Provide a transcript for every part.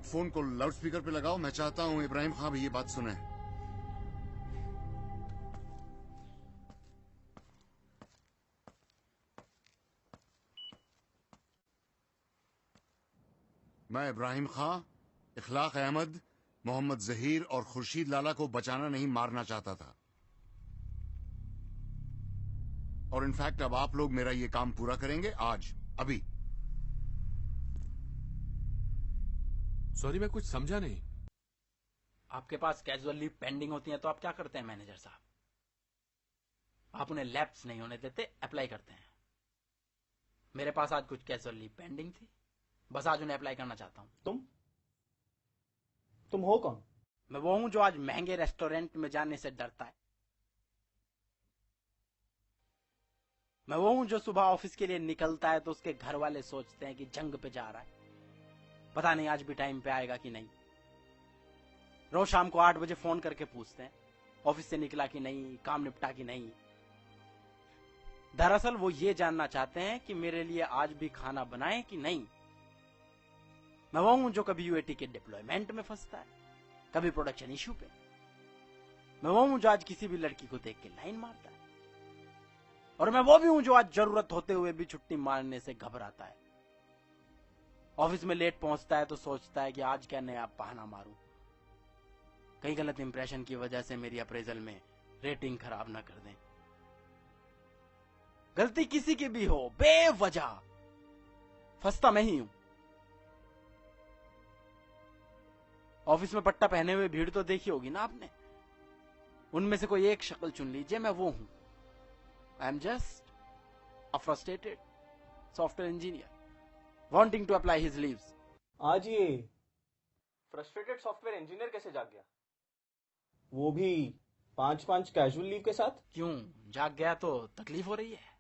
Phone को loudspeaker पे लगाओ। मैं चाहता हूं इब्राहिम खां भी ये बात सुने। मैं इब्राहिम खां इखलाक अहमद, मोहम्मद जहीर और खुर्शीद लाला को बचाना नहीं मारना चाहता था। और इनफैक्ट अब आप लोग मेरा ये काम पूरा करेंगे आज, अभी। सॉरी, मैं कुछ समझा नहीं। आपके पास कैजुअल लीव पेंडिंग होती है तो आप क्या करते हैं मैनेजर साहब? आप उन्हें लैप्स नहीं होने देते, अप्लाई करते हैं। मेरे पास आज कुछ कैजुअल लीव पेंडिंग थी, बस आज उन्हें अप्लाई करना चाहता हूं। तुम हो कौन? मैं वो हूं जो आज महंगे रेस्टोरेंट में जाने से डरता है। मैं वो हूं जो सुबह ऑफिस के लिए निकलता है तो उसके घर वाले सोचते हैं कि जंग पे जा रहा है, पता नहीं आज भी टाइम पे आएगा कि नहीं। रोज शाम को 8 बजे फोन करके पूछते हैं ऑफिस से निकला कि नहीं, काम निपटा कि नहीं। दरअसल वो ये जानना चाहते हैं कि मेरे लिए आज भी खाना बनाए कि नहीं। मैं वो हूं जो कभी यूएटी के डिप्लॉयमेंट में फंसता है, कभी प्रोडक्शन इश्यू पे। मैं वो हूं जो आज किसी भी लड़की को देख के लाइन मारता है। और मैं वो भी हूं जो आज जरूरत होते हुए भी छुट्टी मारने से घबराता है। ऑफिस में लेट पहुंचता है तो सोचता है कि आज क्या नया बहाना मारूं, कई गलत इंप्रेशन की वजह से मेरी अप्रेजल में रेटिंग खराब ना कर दें। गलती किसी की भी हो, बेवजह फंसता मैं ही हूं। ऑफिस में पट्टा पहने हुए भीड़ तो देखी होगी ना आपने। उनमें से कोई एक शक्ल चुन लीजिए, मैं वो हूं। I am just a frustrated software engineer wanting to apply his leaves. आज ये फ्रस्ट्रेटेड सॉफ्टवेयर इंजीनियर कैसे जाग गया, वो भी 5-5 कैजुअल लीव के साथ? क्यों जाग गया तो तकलीफ हो रही है?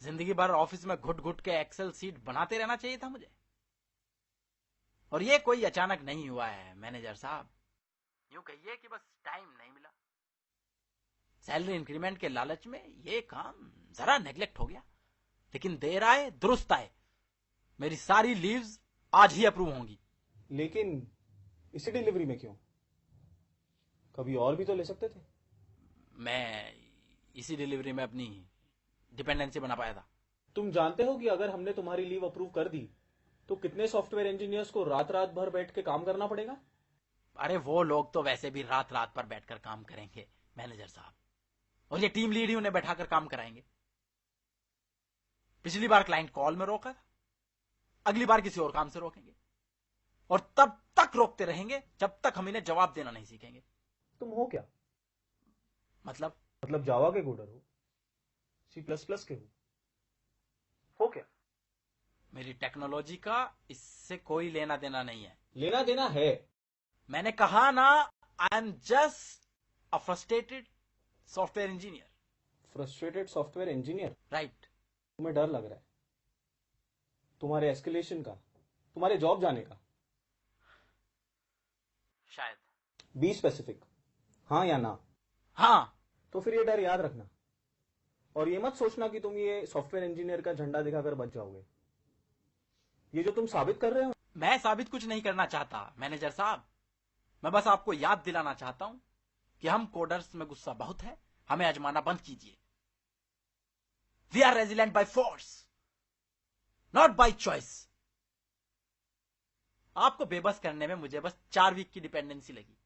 जिंदगी भर ऑफिस में घुट घुट के एक्सेल सीट बनाते रहना चाहिए था मुझे। और ये कोई अचानक नहीं हुआ है मैनेजर साहब, यूं कहिए कि बस टाइम नहीं मिला। सैलरी इंक्रीमेंट के लालच में ये काम जरा नेग्लेक्ट हो गया, लेकिन देर आए दुरुस्त आए। मेरी सारी लीव्स आज ही अप्रूव होंगी। लेकिन इसी डिलीवरी में क्यों? कभी और भी तो ले सकते थे। मैं इसी डिलीवरी में अपनी डिपेंडेंसी बना पाया था। तुम जानते हो कि अगर हमने तुम्हारी लीव अप्रूव कर दी तो कितने सॉफ्टवेयर इंजीनियर्स को रात रात भर बैठ के काम करना पड़ेगा? अरे वो लोग तो वैसे भी रात रात पर बैठकर काम करेंगे मैनेजर साहब, और ये टीम लीड ही उन्हें बैठाकर काम कराएंगे। पिछली बार क्लाइंट कॉल में रोका था, अगली बार किसी और काम से रोकेंगे, और तब तक रोकते रहेंगे जब तक हम इन्हें जवाब देना नहीं सीखेंगे। तुम हो क्या? मतलब जावा के कोडर हो, C++ के हो क्या? मेरी टेक्नोलॉजी का इससे कोई लेना देना नहीं है। लेना देना है। मैंने कहा ना, आई am just a frustrated software engineer. Frustrated software engineer? Right. तुम्हें डर लग रहा है तुम्हारे एस्केलेशन का, तुम्हारे जॉब जाने का? शायद। बी स्पेसिफिक, हाँ या ना? हाँ। तो फिर ये डर याद रखना, और ये मत सोचना कि तुम ये सॉफ्टवेयर इंजीनियर का झंडा दिखाकर बच जाओगे। ये जो तुम साबित कर रहे हो। मैं साबित कुछ नहीं करना चाहता मैनेजर साहब, मैं बस आपको याद दिलाना चाहता हूं कि हम कोडर्स में गुस्सा बहुत है, हमें आजमाना बंद कीजिए। We are resilient by force, not by choice. आपको बेबस करने में मुझे बस 4 वीक की डिपेंडेंसी लगी।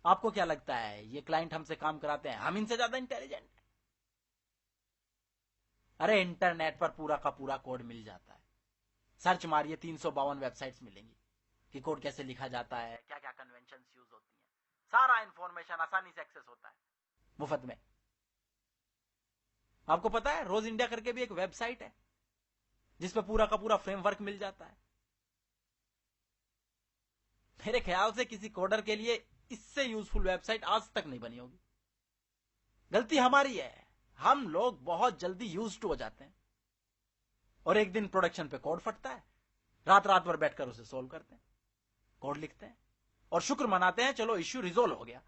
आपको क्या लगता है ये क्लाइंट हमसे काम कराते हैं, हम इनसे ज्यादा इंटेलिजेंट? अरे इंटरनेट पर पूरा का पूरा कोड मिल जाता है। सर्च मारिए, 352 वेबसाइट्स मिलेंगी कि कोड कैसे लिखा जाता है, क्या क्या कन्वेंशंस यूज होती हैं। सारा इंफॉर्मेशन आसानी से एक्सेस होता है मुफ्त में। आपको पता है रोज इंडिया करके भी एक वेबसाइट है जिसपे पूरा का पूरा फ्रेमवर्क मिल जाता है। मेरे ख्याल से किसी कोडर के लिए इससे यूजफुल वेबसाइट आज तक नहीं बनी होगी। गलती हमारी है, हम लोग बहुत जल्दी यूज्ड हो जाते हैं, और एक दिन प्रोडक्शन पे कोड फटता है, रात रात भर बैठकर उसे सोल्व करते हैं, कोड लिखते हैं और शुक्र मनाते हैं चलो इश्यू रिजोल्व हो गया।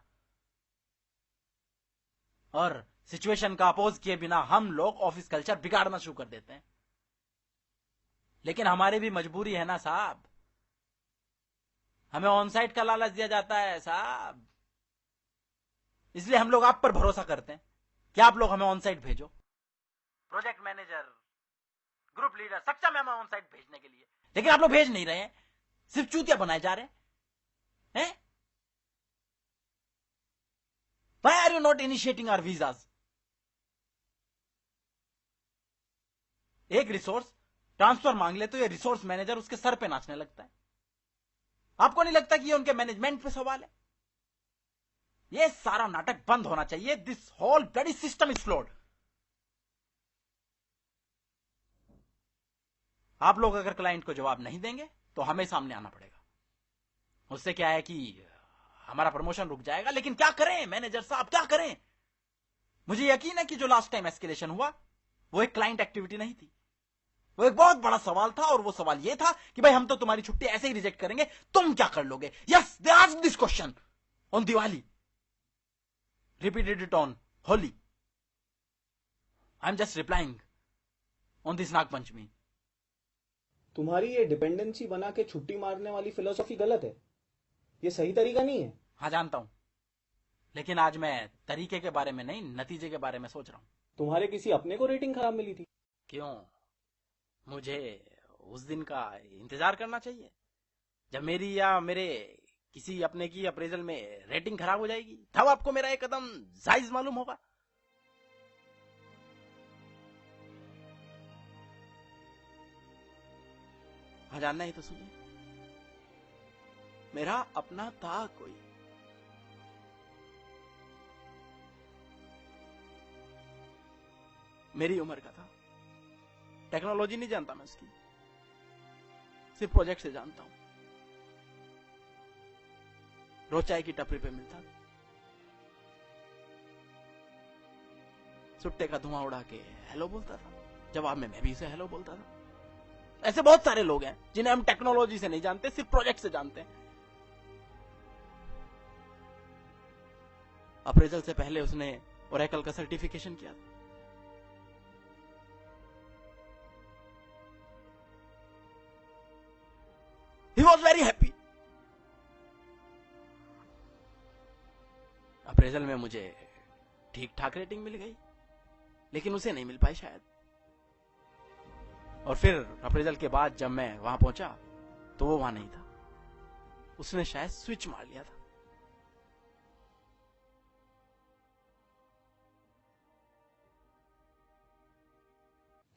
और सिचुएशन का अपोज किए बिना हम लोग ऑफिस कल्चर बिगाड़ना शुरू कर देते हैं। लेकिन हमारी भी मजबूरी है ना साहब, हमें ऑन साइट का लालच दिया जाता है साहब, इसलिए हम लोग आप पर भरोसा करते हैं कि आप लोग हमें ऑन साइट भेजो। प्रोजेक्ट मैनेजर, ग्रुप लीडर सक्षम है हमें ऑन साइट भेजने के लिए, लेकिन आप लोग भेज नहीं रहे हैं, सिर्फ चूतिया बनाए जा रहे हैं। Why are you not initiating our visas? एक रिसोर्स ट्रांसफर मांग ले तो ये रिसोर्स मैनेजर उसके सर पे नाचने लगता है। आपको नहीं लगता कि ये उनके मैनेजमेंट पे सवाल है? ये सारा नाटक बंद होना चाहिए। This whole bloody system is flawed. आप लोग अगर क्लाइंट को जवाब नहीं देंगे तो हमें सामने आना पड़ेगा। उससे क्या है कि हमारा प्रमोशन रुक जाएगा, लेकिन क्या करें मैनेजर साहब, क्या करें? मुझे यकीन है कि जो लास्ट टाइम एस्केलेशन हुआ वो एक क्लाइंट एक्टिविटी नहीं थी, वो एक बहुत बड़ा सवाल था, और वो सवाल ये था कि भाई हम तो तुम्हारी छुट्टी ऐसे ही रिजेक्ट करेंगे, तुम क्या कर लोगे? Yes, they asked this question on Diwali, repeated it on Holi. I am just replying on this Nag Panchami. तुम्हारी ये डिपेंडेंसी बना के छुट्टी मारने वाली फिलोसॉफी गलत है, ये सही तरीका नहीं है। हाँ जानता हूं, लेकिन आज मैं तरीके के बारे में नहीं, नतीजे के बारे में सोच रहा हूं। तुम्हारे किसी अपने को रेटिंग खराब मिली थी? क्यों? मुझे उस दिन का इंतजार करना चाहिए जब मेरी या मेरे किसी अपने की अप्रेजल में रेटिंग खराब हो जाएगी, तब आपको मेरा एक कदम जायज मालूम होगा। हाँ जानना ही तो सुनिए, मेरा अपना था कोई, मेरी उम्र का था, टेक्नोलॉजी नहीं जानता मैं उसकी, सिर्फ प्रोजेक्ट से जानता हूं। रोज चाय की टपरी पे मिलता, सुट्टे का धुआं उड़ा के हेलो बोलता था, जवाब में मैं भी उसे हेलो बोलता था। ऐसे बहुत सारे लोग हैं जिन्हें हम टेक्नोलॉजी से नहीं जानते, सिर्फ प्रोजेक्ट से जानते हैं। अप्रेजल से पहले उसने ओरेकल का सर्टिफिकेशन किया था। He was very happy. Appraisal में मुझे ठीक ठाक रेटिंग मिल गई, लेकिन उसे नहीं मिल पाई शायद। और फिर अप्रेजल के बाद जब मैं वहां पहुंचा तो वो वहां नहीं था, उसने शायद स्विच मार लिया था।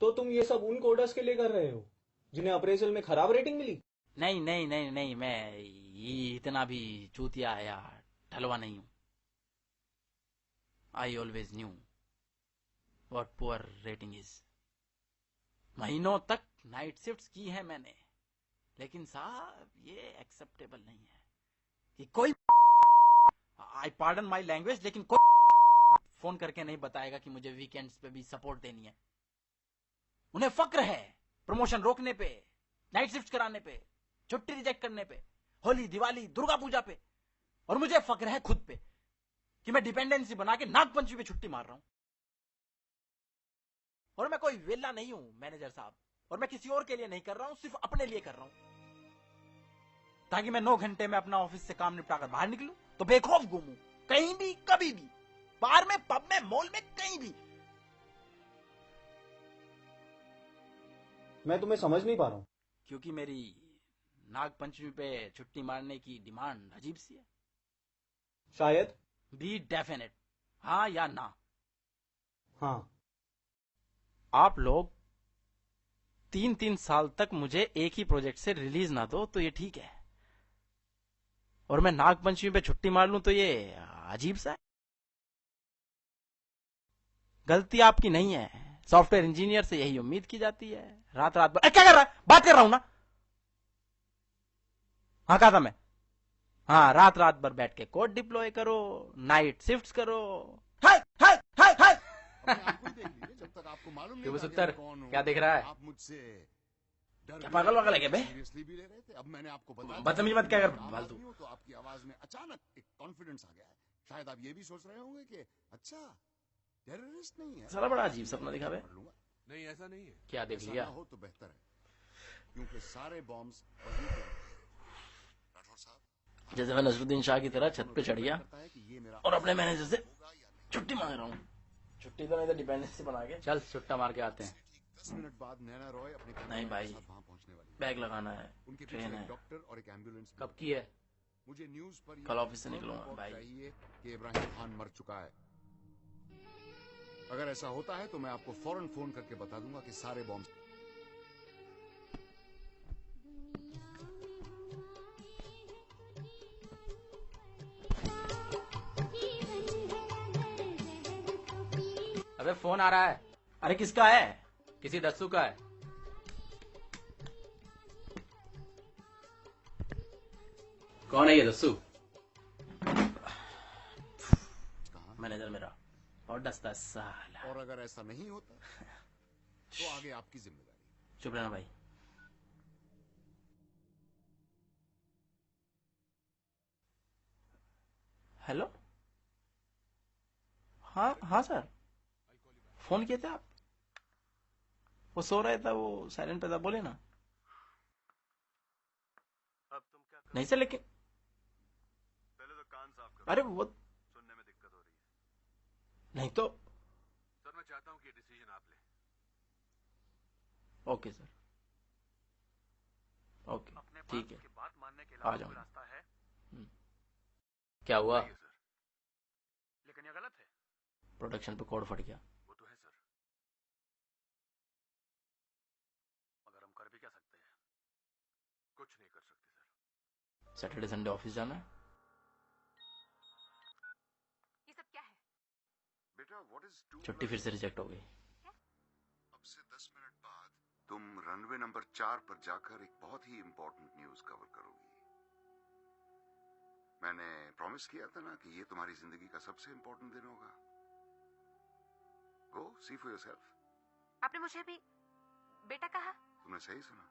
तो तुम ये सब उन कोडर्स के लिए कर रहे हो जिन्हें अप्रेजल में खराब रेटिंग मिली? नहीं नहीं नहीं नहीं, मैं ये इतना भी चूतिया या ठलवा नहीं हूं। I always knew what poor rating is. महीनों तक नाइट शिफ्ट्स की है मैंने, लेकिन साहब ये एक्सेप्टेबल नहीं है कि कोई, आई पार्डन माई लैंग्वेज, लेकिन कोई फोन करके नहीं बताएगा कि मुझे वीकेंड्स पे भी सपोर्ट देनी है। उन्हें फक्र है प्रमोशन रोकने पे, नाइट शिफ्ट कराने पे, छुट्टी रिजेक्ट करने पे, होली, दिवाली, दुर्गा पूजा पे, और मुझे फक्र है खुद पे कि मैं डिपेंडेंसी बना के नागपंचमी पे छुट्टी मार रहा हूं। और मैं कोई वेला नहीं हूं मैनेजर साहब, और मैं किसी और के लिए नहीं कर रहा हूं, सिर्फ अपने लिए कर रहा हूं, ताकि मैं 9 घंटे में अपना ऑफिस से काम निपटाकर बाहर निकलूं तो बेखौफ घूमूं, कहीं भी, कभी भी, बाहर में, पब में, मॉल में, कहीं भी। मैं तुम्हें समझ नहीं पा रहा हूं। क्योंकि मेरी नागपंचमी पे छुट्टी मारने की डिमांड अजीब सी है। शायद। बी डेफिनेट, हाँ या ना। हाँ। आप लोग 3-3 साल तक मुझे एक ही प्रोजेक्ट से रिलीज ना दो तो ये ठीक है, और मैं नागपंचमी पे छुट्टी मार लूं तो ये अजीब सा है। गलती आपकी नहीं है, सॉफ्टवेयर इंजीनियर से यही उम्मीद की जाती है। रात रात भर क्या कर रहा है? बात कर रहा हूं ना। हाँ कहा था मैं, हाँ रात रात भर बैठ के कोड डिप्लॉय करो, नाइट शिफ्ट्स करो। हाय हाय हाय हाय। जब तक आपको मालूम नहीं था कि मैं कौन हूं, क्या देख रहा है? आप मुझसे डर क्या पागल वागल है क्या बे? सीरियसली भी ले रहे थे। अब मैंने आपको बताया, बदतमीजी मत क्या कर फालतू। तो आपकी आवाज में अचानक एक कॉन्फिडेंस आ गया है। शायद आप ये भी सोच रहे होंगे कि अच्छा टेररिस्ट नहीं है, साला बड़ा अजीब सपना दिखा बे। कर लूंगा। नहीं ऐसा नहीं है। क्या देख ऐसा लिया? ना हो तो बेहतर है। क्योंकि सारे बॉम्ब्स वहीं पे हैं। राठौर साहब जैसे मैं नसरुद्दीन शाह की तरह छत पे चढ़ गया करता है कि ये मेरा और अपने मैनेजर से छुट्टी मांग रहा हूँ। छुट्टी तो नहीं तो डिपेंडेंसी बना के चल छुट्टा मार के आते हैं। ठीक 10 मिनट बाद नैना रॉय अपने नहीं कैमरामैन भाई, के साथ वहां पहुंचने वाली है। बैग लगाना है, उनके पीछे ट्रेन एक है। डॉक्टर और एक एम्बुलेंस भी कब है। की है? मुझे न्यूज पर ये कल ऑफिस से confirm निकलूंगा report भाई। चाहिए कि इब्राहिम खान मर चुका है। अगर ऐसा होता है तो मैं आपको फौरन फोन करके बता दूंगा कि सारे बॉम्ब अबे फोन आ रहा है, अरे किसका है? किसी दस्सू का है। कौन है ये दस्सू? कहा मैनेजर मेरा और डसता है साला। और अगर ऐसा नहीं होता तो आगे आपकी जिम्मेदारी। चुप रहना भाई। हेलो, हाँ हाँ सर, फोन किए थे आप? वो सो रहे था, वो साइलेंट पे था, बोले ना। अब तुम क्या करो? नहीं सर, लेकिन पहले तो कान साफ करो। अरे वो सुनने में दिक्कत हो रही है। नहीं तो। सर मैं चाहता हूँ कि ये डिसीजन आप लें। ओके सर, ओके अपने ठीक पास है। उसकी बात मानने के आ अलावा जाऊँ। कोई रास्ता है? क्या हुआ? नहीं है सर, लेकिन ये गलत है। प्रोडक्शन पे कोड फट गया। वो तो है सर, मगर हम कर भी क्या सकते हैं? कुछ नहीं कर सकते सर। सैटरडे संडे ऑफिस जाना है। ये सब क्या है? बेटा व्हाट इज छुट्टी फिर से रिजेक्ट हो गई। अब से 10 मिनट बाद तुम रनवे नंबर 4 पर जाकर एक बहुत ही इंपॉर्टेंट न्यूज कवर करोगी। मैंने प्रॉमिस किया था ना कि ये तुम्हारी जिंदगी का सबसे इंपॉर्टेंट दिन होगा। गो सी फॉर योरसेल्फ। आपने मुझे भी बेटा कहा? तुमने सही सुना।